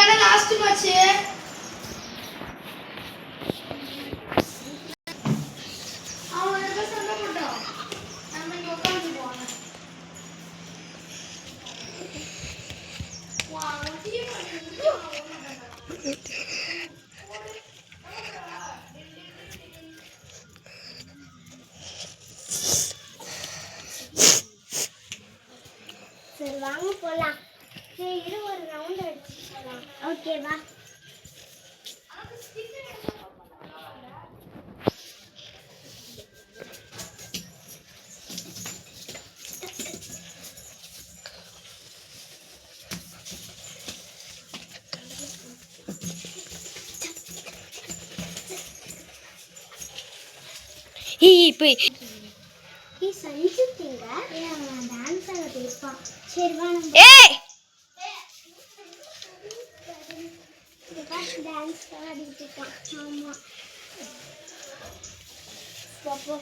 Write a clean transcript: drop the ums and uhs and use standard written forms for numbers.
இதான last match. அவன் என்ன சண்டை போட்டான். நம்ம இங்க உட்கார்ந்து போவோம். வா டீம் சரி வாங்க போலாம். சரி இது ஒரு ரவுண்ட் அடிச்சு போலாம். ஓகேவா? சஞ்சித்தீங்க டான்ஸ் ஆட போயிருப்பான். சரி வா நம்ம டான்ஸ் ஆடிட்டு இருக்கான். ஆமா பாப்போ